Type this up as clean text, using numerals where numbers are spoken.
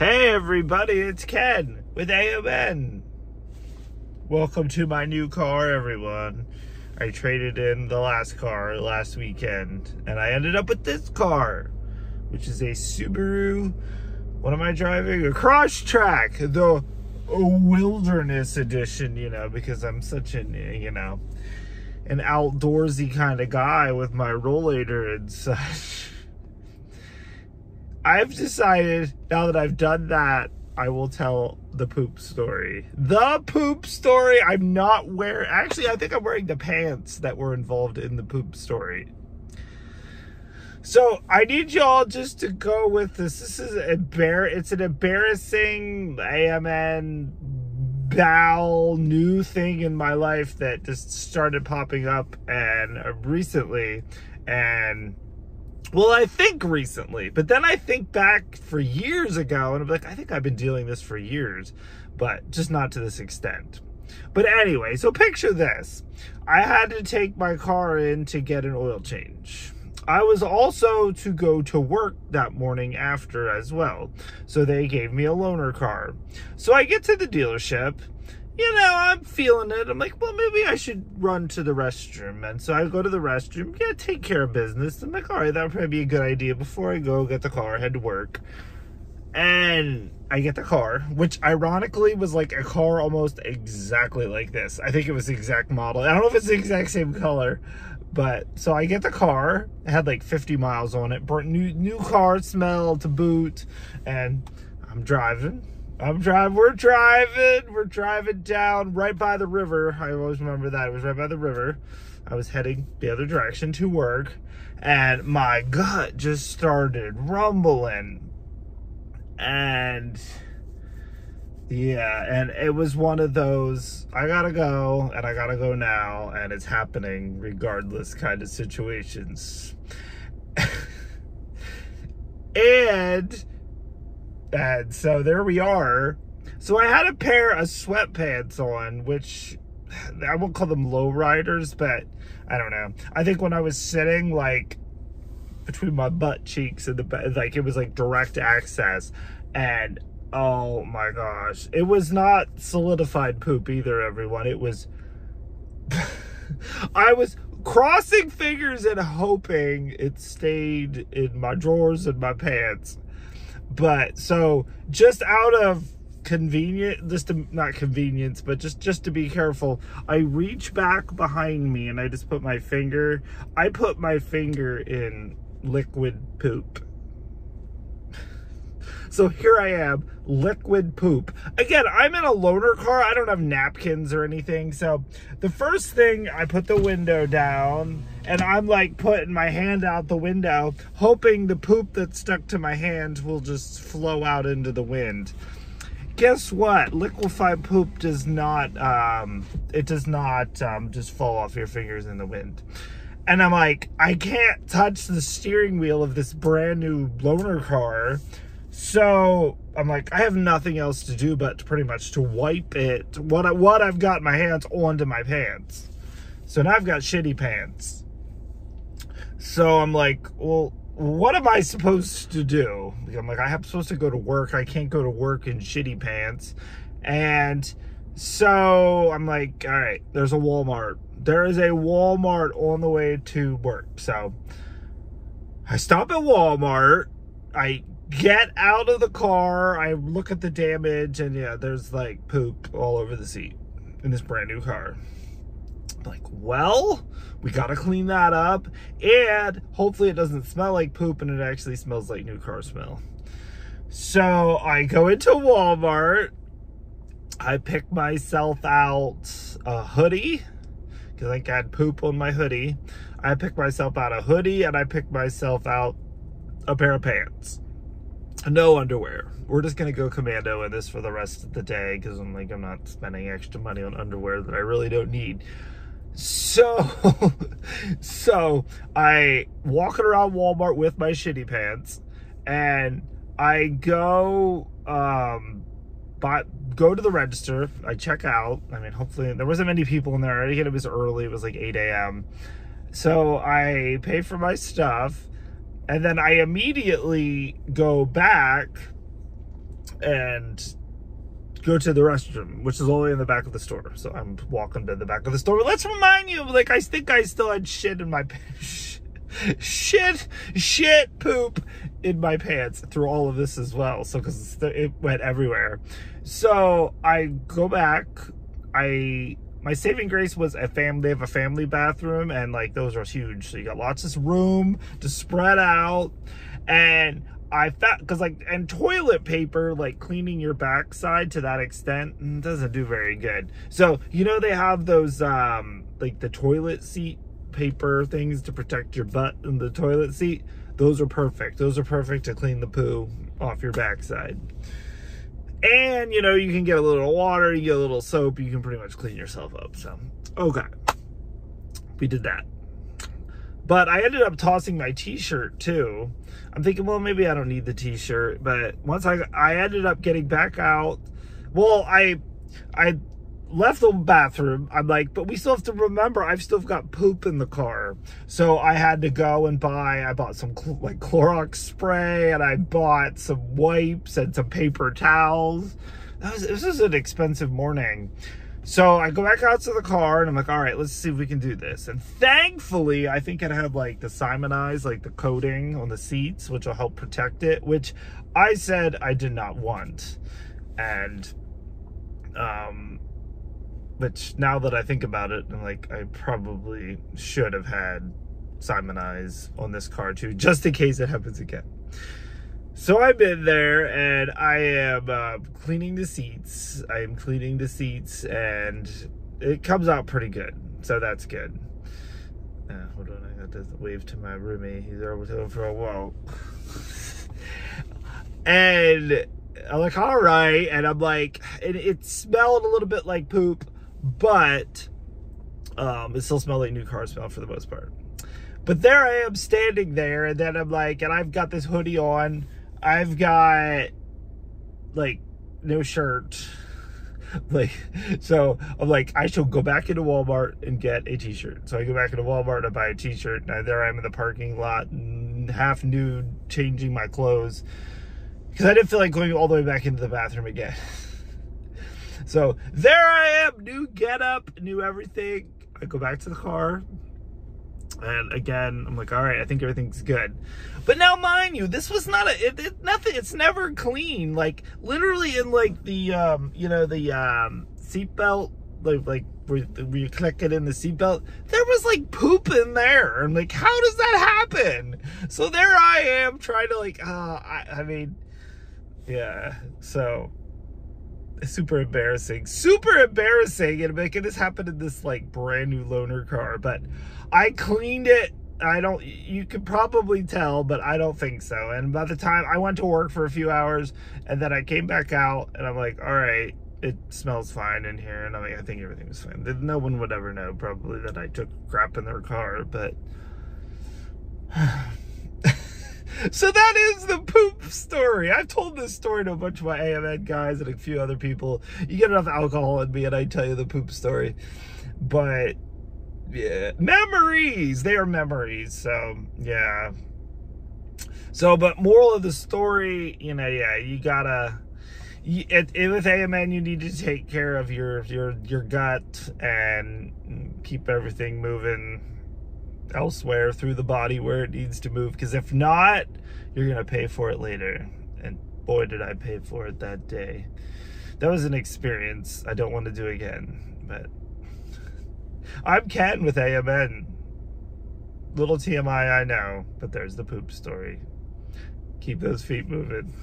Hey everybody, it's Ken with AMN. Welcome to my new car, everyone. I traded in the last car last weekend, and I ended up with this car, which is a Subaru. What am I driving? A Crosstrek, the Wilderness Edition, because I'm such an, an outdoorsy kind of guy with my rollator and such. I've decided, now that I've done that, I will tell the poop story. The poop story! I'm not wearing... Actually, I think I'm wearing the pants that were involved in the poop story. So, I need y'all just to go with this. This is it's an embarrassing AMN bowel new thing in my life that just started popping up and recently. And... well, I think recently, but then I think back for years ago, and I'm like, I think I've been dealing this for years, but just not to this extent. But anyway, so picture this. I had to take my car in to get an oil change. I was also to go to work that morning after as well, so they gave me a loaner car. So I get to the dealership. I'm feeling it. I'm like, well, maybe I should run to the restroom. And so I go to the restroom, take care of business. I'm like, all right, that would probably be a good idea before I go get the car, head to work. And I get the car, which ironically was like a car almost exactly like this. I think it was the exact model. I don't know if it's the exact same color, but so I get the car. It had like 50 miles on it. New car smell to boot. And I'm driving. We're driving down right by the river. I always remember that. It was right by the river. I was heading the other direction to work, and my gut just started rumbling. And yeah, and it was one of those, I gotta go, and I gotta go now, and it's happening regardless kind of situations. And so there we are. So I had a pair of sweatpants on, which I won't call them low riders, but I don't know. I think when I was sitting like between my butt cheeks and it was like direct access, and oh my gosh, it was not solidified poop either, everyone. It was I was crossing fingers and hoping it stayed in my drawers and my pants. But so just out of not convenience, but just to be careful, I reach back behind me and I just put my finger in liquid poop. So here I am, liquid poop. Again, I'm in a loaner car. I don't have napkins or anything. So the first thing, I put the window down and I'm like putting my hand out the window, hoping the poop that's stuck to my hand will just flow out into the wind. Guess what? Liquefied poop does not, just fall off your fingers in the wind. And I'm like, I can't touch the steering wheel of this brand new loaner car. So I'm like, I have nothing else to do but pretty much to wipe it, what I've got my hands onto my pants. So now I've got shitty pants. So I'm like, well, what am I supposed to do? I'm like, I'm supposed to go to work. I can't go to work in shitty pants. And so I'm like, all right, there's a Walmart. There is a Walmart on the way to work. So I stop at Walmart. I get out of the car, I look at the damage, and yeah, there's like poop all over the seat in this brand new car. I'm like, well, we gotta clean that up, and hopefully it doesn't smell like poop and it actually smells like new car smell. So I go into Walmart, I pick myself out a hoodie, because I had poop on my hoodie. I pick myself out a hoodie, and I pick myself out a pair of pants. No underwear. We're just gonna go commando in this for the rest of the day, because I'm not spending extra money on underwear that I really don't need. So I walking around Walmart with my shitty pants, and I go go to the register. I check out. I mean, hopefully there wasn't many people in there. Again, it was early. It was like 8 a.m. So I pay for my stuff. And then I immediately go back and go to the restroom, which is only in the back of the store. So I'm walking to the back of the store. But let's remind you, like, I think I still had shit in my shit poop in my pants through all of this as well. So because it went everywhere. So I go back. My saving grace was they have a family bathroom, and like those are huge. So you got lots of room to spread out. And I found, because like, and toilet paper, like cleaning your backside to that extent doesn't do very good. So, you know, they have those, like the toilet seat paper things to protect your butt in the toilet seat. Those are perfect. Those are perfect to clean the poo off your backside. And, you know, you can get a little water, you get a little soap, you can pretty much clean yourself up. So, okay. We did that. But I ended up tossing my t-shirt too. I'm thinking, well, maybe I don't need the t-shirt. But once I ended up getting back out. Well, I left the bathroom. I'm like, but we still have to remember, I've still got poop in the car. So I had to go and I bought some like Clorox spray, and I bought some wipes and some paper towels. This was an expensive morning. So I go back out to the car, and I'm like, all right, let's see if we can do this. And thankfully, I think it had like the Simonized, like the coating on the seats, which will help protect it, which I said I did not want. And, which now that I think about it, I'm like, I probably should have had Simonized on this car too, just in case it happens again. So I'm in there, and I am cleaning the seats. I am cleaning the seats, and it comes out pretty good. So that's good. Hold on, I got to wave to my roomie. He's over for a walk. And I'm like, all right. And I'm like, it smelled a little bit like poop, but it still smelled like new car smell for the most part. But there I am standing there, and then I'm like, and I've got this hoodie on. I've got, like, no shirt. Like, so I'm like, I shall go back into Walmart and get a t-shirt. So I go back into Walmart and buy a t-shirt, and there I am in the parking lot, half nude, changing my clothes, because I didn't feel like going all the way back into the bathroom again. So there I am, new getup, new everything. I go back to the car. And again, I'm like, all right, I think everything's good. But now, mind you, this was not nothing. It's never clean. Like literally in like the, you know, the seatbelt, like where you click it in the seatbelt, there was like poop in there. I'm like, how does that happen? So there I am trying to like, I mean, yeah. So super embarrassing, and making this happen in this like brand new loaner car. But I cleaned it. You could probably tell, but I don't think so. And by the time I went to work for a few hours, and then I came back out, and I'm like, all right, it smells fine in here. And I'm like, I think everything was fine. No one would ever know probably that I took crap in their car, but so that is the poop story. I've told this story to a bunch of my AMN guys and a few other people. You get enough alcohol in me and I tell you the poop story. But yeah, memories. They are memories. So yeah. So, but moral of the story, you know, yeah, you gotta, with AMN, you need to take care of your gut and keep everything moving elsewhere through the body where it needs to move, because if not, you're gonna pay for it later. And boy, did I pay for it that day. That was an experience I don't want to do again. But I'm Ken with AMN. Little TMI, I know, but there's the poop story. Keep those feet moving.